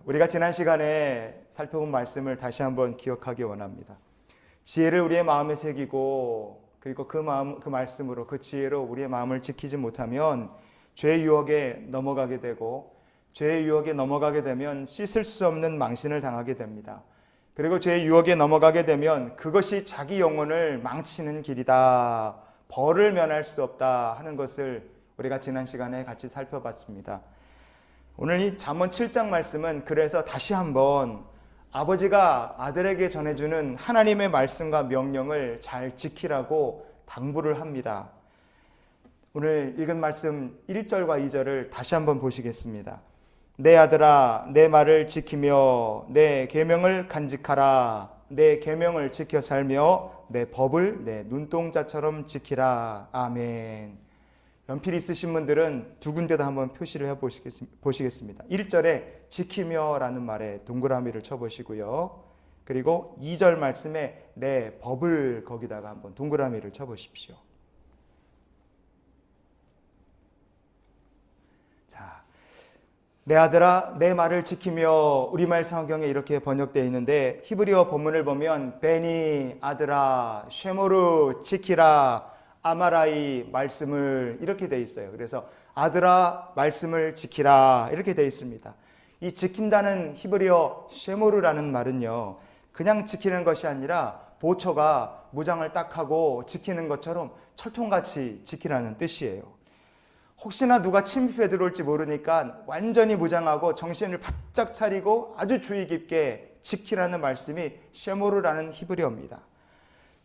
우리가 지난 시간에 살펴본 말씀을 다시 한번 기억하기 원합니다. 지혜를 우리의 마음에 새기고 그리고 그 말씀으로 그 지혜로 우리의 마음을 지키지 못하면 죄의 유혹에 넘어가게 되고 죄의 유혹에 넘어가게 되면 씻을 수 없는 망신을 당하게 됩니다. 그리고 죄의 유혹에 넘어가게 되면 그것이 자기 영혼을 망치는 길이다. 벌을 면할 수 없다 하는 것을 우리가 지난 시간에 같이 살펴봤습니다. 오늘 이 잠언 7장 말씀은 그래서 다시 한번 아버지가 아들에게 전해주는 하나님의 말씀과 명령을 잘 지키라고 당부를 합니다. 오늘 읽은 말씀 1절과 2절을 다시 한번 보시겠습니다. 내 아들아 내 말을 지키며 내 계명을 간직하라. 내 계명을 지켜 살며 내 법을 내 눈동자처럼 지키라. 아멘. 연필 있으신 분들은 두 군데다 한번 표시를 해보시겠습니다. 1절에 지키며 라는 말에 동그라미를 쳐보시고요. 그리고 2절 말씀에 내 법을 거기다가 한번 동그라미를 쳐보십시오. 자, 내 아들아 내 말을 지키며 우리말 성경에 이렇게 번역되어 있는데 히브리어 본문을 보면 베니 아들아 쉐모르 지키라 아마라이 말씀을 이렇게 돼 있어요. 그래서 아들아 말씀을 지키라 이렇게 돼 있습니다. 이 지킨다는 히브리어 쉐모르라는 말은요, 그냥 지키는 것이 아니라 보초가 무장을 딱 하고 지키는 것처럼 철통같이 지키라는 뜻이에요. 혹시나 누가 침입해 들어올지 모르니까 완전히 무장하고 정신을 바짝 차리고 아주 주의 깊게 지키라는 말씀이 쉐모르라는 히브리어입니다.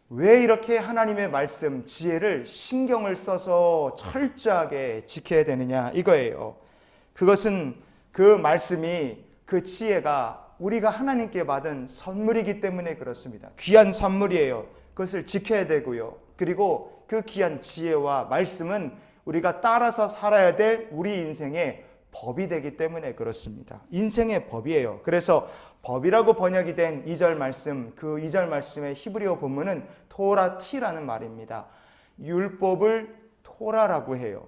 왜 이렇게 하나님의 말씀, 지혜를 신경을 써서 철저하게 지켜야 되느냐 이거예요. 그것은 그 말씀이, 그 지혜가 우리가 하나님께 받은 선물이기 때문에 그렇습니다. 귀한 선물이에요. 그것을 지켜야 되고요. 그리고 그 귀한 지혜와 말씀은 우리가 따라서 살아야 될 우리 인생의 법이 되기 때문에 그렇습니다. 인생의 법이에요. 그래서 법이라고 번역이 된 2절 말씀, 그 2절 말씀의 히브리어 본문은 토라티라는 말입니다. 율법을 토라라고 해요.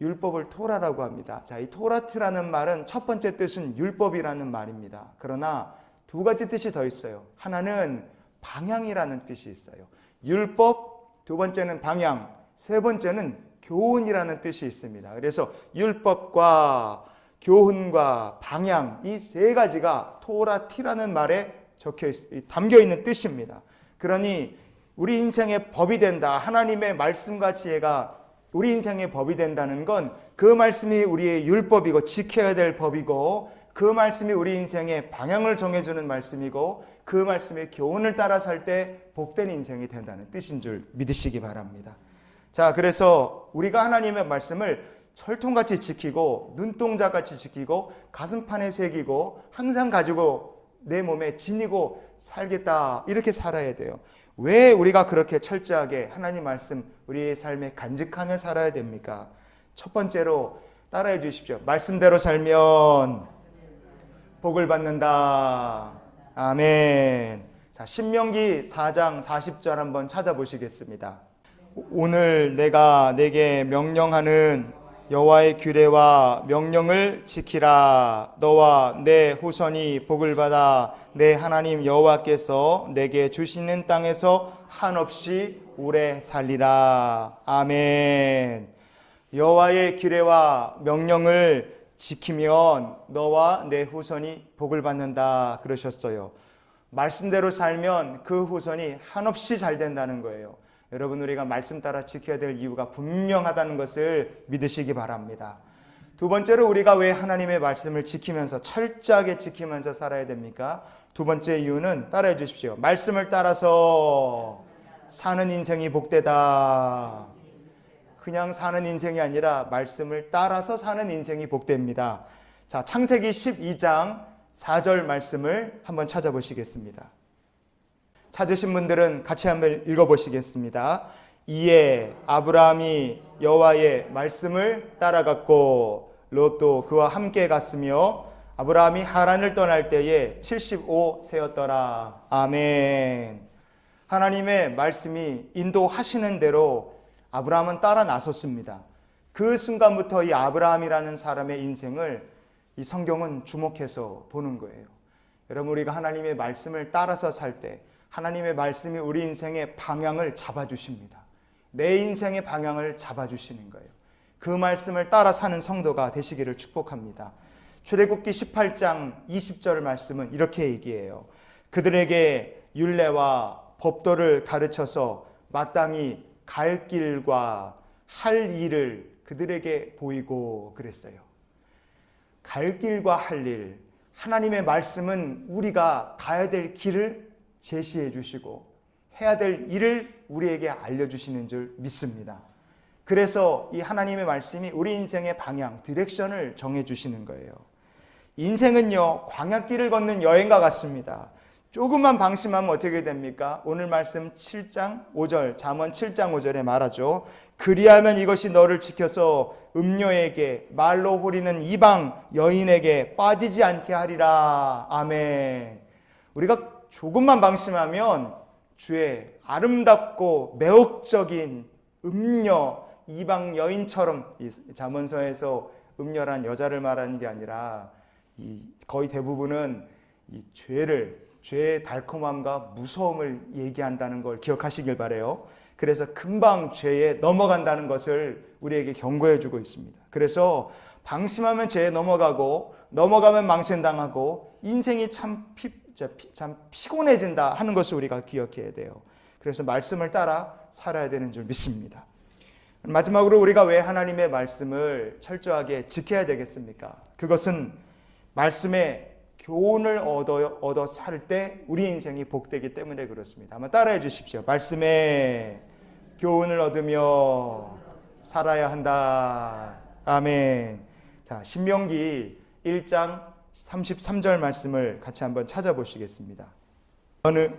율법을 토라라고 합니다. 자, 이 토라트라는 말은 첫 번째 뜻은 율법이라는 말입니다. 그러나 두 가지 뜻이 더 있어요. 하나는 방향이라는 뜻이 있어요. 율법, 두 번째는 방향, 세 번째는 교훈이라는 뜻이 있습니다. 그래서 율법과 교훈과 방향, 이 세 가지가 토라티라는 말에 담겨 있는 뜻입니다. 그러니 우리 인생의 법이 된다. 하나님의 말씀과 지혜가 우리 인생의 법이 된다는 건 그 말씀이 우리의 율법이고 지켜야 될 법이고 그 말씀이 우리 인생의 방향을 정해주는 말씀이고 그 말씀의 교훈을 따라 살 때 복된 인생이 된다는 뜻인 줄 믿으시기 바랍니다. 자, 그래서 우리가 하나님의 말씀을 철통같이 지키고 눈동자같이 지키고 가슴판에 새기고 항상 가지고 내 몸에 지니고 살겠다 이렇게 살아야 돼요. 왜 우리가 그렇게 철저하게 하나님 말씀 우리의 삶에 간직하며 살아야 됩니까? 첫 번째로 따라해 주십시오. 말씀대로 살면 복을 받는다. 아멘. 자, 신명기 4장 40절 한번 찾아보시겠습니다. 오늘 내가 내게 명령하는 여호와의 규례와 명령을 지키라. 너와 내 후손이 복을 받아 내 하나님 여호와께서 내게 주시는 땅에서 한없이 오래 살리라. 아멘. 여호와의 규례와 명령을 지키면 너와 내 후손이 복을 받는다 그러셨어요. 말씀대로 살면 그 후손이 한없이 잘 된다는 거예요. 여러분, 우리가 말씀 따라 지켜야 될 이유가 분명하다는 것을 믿으시기 바랍니다. 두 번째로 우리가 왜 하나님의 말씀을 지키면서 철저하게 지키면서 살아야 됩니까? 두 번째 이유는 따라해 주십시오. 말씀을 따라서 사는 인생이 복되다. 그냥 사는 인생이 아니라 말씀을 따라서 사는 인생이 복됩니다. 자, 창세기 12장 4절 말씀을 한번 찾아보시겠습니다. 찾으신 분들은 같이 한번 읽어보시겠습니다. 이에 아브라함이 여호와의 말씀을 따라갔고 롯도 그와 함께 갔으며 아브라함이 하란을 떠날 때에 75세였더라. 아멘. 하나님의 말씀이 인도하시는 대로 아브라함은 따라 나섰습니다. 그 순간부터 이 아브라함이라는 사람의 인생을 이 성경은 주목해서 보는 거예요. 여러분, 우리가 하나님의 말씀을 따라서 살 때 하나님의 말씀이 우리 인생의 방향을 잡아주십니다. 내 인생의 방향을 잡아주시는 거예요. 그 말씀을 따라 사는 성도가 되시기를 축복합니다. 출애굽기 18장 20절 말씀은 이렇게 얘기해요. 그들에게 율례와 법도를 가르쳐서 마땅히 갈 길과 할 일을 그들에게 보이고 그랬어요. 갈 길과 할 일, 하나님의 말씀은 우리가 가야 될 길을 제시해 주시고 해야 될 일을 우리에게 알려주시는 줄 믿습니다. 그래서 이 하나님의 말씀이 우리 인생의 방향, 디렉션을 정해주시는 거예요. 인생은요, 광야길을 걷는 여행과 같습니다. 조금만 방심하면 어떻게 됩니까? 오늘 말씀 7장 5절, 잠언 7장 5절에 말하죠. 그리하면 이것이 너를 지켜서 음녀에게 말로 호리는 이방 여인에게 빠지지 않게 하리라. 아멘. 우리가 조금만 방심하면 주의 아름답고 매혹적인 음녀, 이방 여인처럼, 이 잠언서에서 음녀란 여자를 말하는 게 아니라 거의 대부분은 이 죄의 달콤함과 무서움을 얘기한다는 걸 기억하시길 바라요. 그래서 금방 죄에 넘어간다는 것을 우리에게 경고해 주고 있습니다. 그래서 방심하면 죄에 넘어가면 망신당하고 인생이 참 피곤해진다 하는 것을 우리가 기억해야 돼요. 그래서 말씀을 따라 살아야 되는 줄 믿습니다. 마지막으로 우리가 왜 하나님의 말씀을 철저하게 지켜야 되겠습니까? 그것은 말씀의 교훈을 얻어 살 때 우리 인생이 복되기 때문에 그렇습니다. 한번 따라해 주십시오. 말씀의 교훈을 얻으며 살아야 한다. 아멘. 자, 신명기 1장 33절 말씀을 같이 한번 찾아보시겠습니다.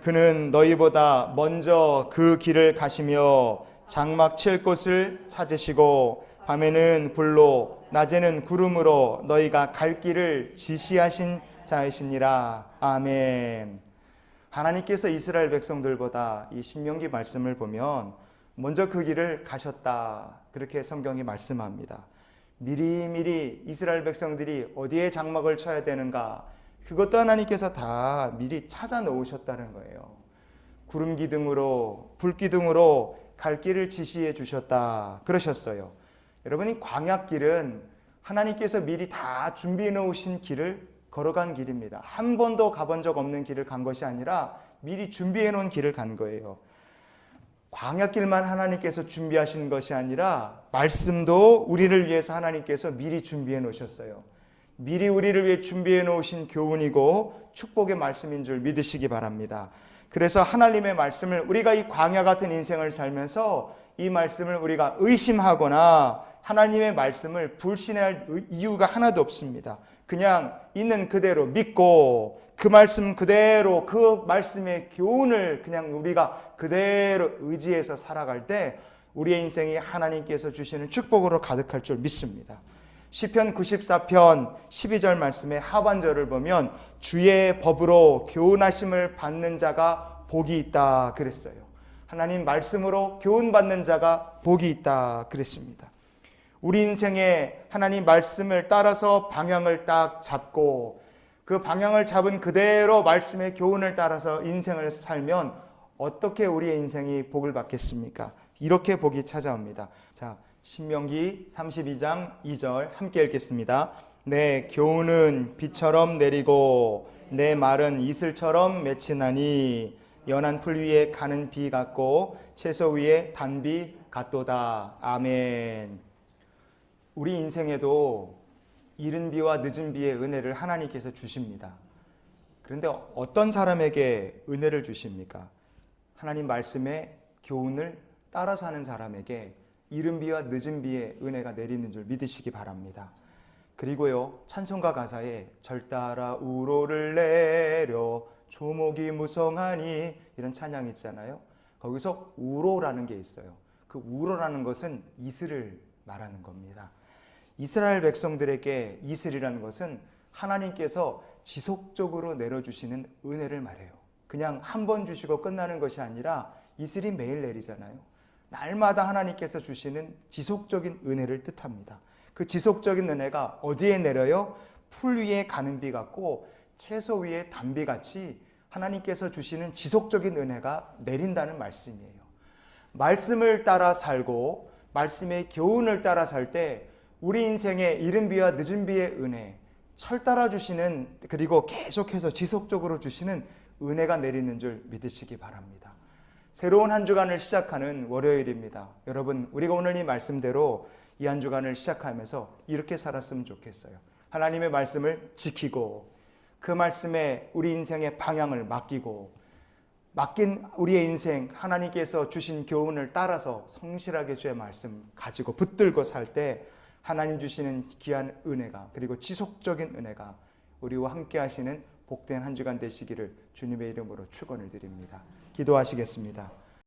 그는 너희보다 먼저 그 길을 가시며 장막 칠 곳을 찾으시고 밤에는 불로 낮에는 구름으로 너희가 갈 길을 지시하신 자이시니라. 아멘. 하나님께서 이스라엘 백성들보다 이 신명기 말씀을 보면 먼저 그 길을 가셨다, 그렇게 성경이 말씀합니다. 미리미리 이스라엘 백성들이 어디에 장막을 쳐야 되는가, 그것도 하나님께서 다 미리 찾아 놓으셨다는 거예요. 구름 기둥으로, 불 기둥으로 갈 길을 지시해 주셨다 그러셨어요. 여러분이 광야길은 하나님께서 미리 다 준비해 놓으신 길을 걸어간 길입니다. 한 번도 가본 적 없는 길을 간 것이 아니라 미리 준비해 놓은 길을 간 거예요. 광야길만 하나님께서 준비하신 것이 아니라 말씀도 우리를 위해서 하나님께서 미리 준비해 놓으셨어요. 미리 우리를 위해 준비해 놓으신 교훈이고 축복의 말씀인 줄 믿으시기 바랍니다. 그래서 하나님의 말씀을 우리가 이 광야 같은 인생을 살면서 이 말씀을 우리가 의심하거나 하나님의 말씀을 불신할 이유가 하나도 없습니다. 그냥 있는 그대로 믿고 그 말씀 그대로, 그 말씀의 교훈을 그냥 우리가 그대로 의지해서 살아갈 때 우리의 인생이 하나님께서 주시는 축복으로 가득할 줄 믿습니다. 시편 94편 12절 말씀의 하반절을 보면 주의 법으로 교훈하심을 받는 자가 복이 있다 그랬어요. 하나님 말씀으로 교훈받는 자가 복이 있다 그랬습니다. 우리 인생에 하나님 말씀을 따라서 방향을 딱 잡고 그 방향을 잡은 그대로 말씀의 교훈을 따라서 인생을 살면 어떻게 우리의 인생이 복을 받겠습니까? 이렇게 복이 찾아옵니다. 자, 신명기 32장 2절 함께 읽겠습니다. 내 교훈은 비처럼 내리고 내 말은 이슬처럼 맺히나니 연한 풀 위에 가는 비 같고 채소 위에 단비 같도다. 아멘. 우리 인생에도 이른 비와 늦은 비의 은혜를 하나님께서 주십니다. 그런데 어떤 사람에게 은혜를 주십니까? 하나님 말씀의 교훈을 따라 사는 사람에게 이른 비와 늦은 비의 은혜가 내리는 줄 믿으시기 바랍니다. 그리고요, 찬송가 가사에 절 따라 우로를 내려 조목이 무성하니 이런 찬양이 있잖아요. 거기서 우로라는 게 있어요. 그 우로라는 것은 이슬을 말하는 겁니다. 이스라엘 백성들에게 이슬이라는 것은 하나님께서 지속적으로 내려주시는 은혜를 말해요. 그냥 한 번 주시고 끝나는 것이 아니라 이슬이 매일 내리잖아요. 날마다 하나님께서 주시는 지속적인 은혜를 뜻합니다. 그 지속적인 은혜가 어디에 내려요? 풀 위에 가는 비 같고 채소 위에 단비 같이 하나님께서 주시는 지속적인 은혜가 내린다는 말씀이에요. 말씀을 따라 살고 말씀의 교훈을 따라 살 때 우리 인생의 이른 비와 늦은 비의 은혜, 철 따라 주시는, 그리고 계속해서 지속적으로 주시는 은혜가 내리는 줄 믿으시기 바랍니다. 새로운 한 주간을 시작하는 월요일입니다. 여러분, 우리가 오늘 이 말씀대로 이 한 주간을 시작하면서 이렇게 살았으면 좋겠어요. 하나님의 말씀을 지키고 그 말씀에 우리 인생의 방향을 맡기고 맡긴 우리의 인생 하나님께서 주신 교훈을 따라서 성실하게 주의 말씀 가지고 붙들고 살 때 하나님 주시는 귀한 은혜가, 그리고 지속적인 은혜가 우리와 함께 하시는 복된 한 주간 되시기를 주님의 이름으로 축원을 드립니다. 기도하시겠습니다.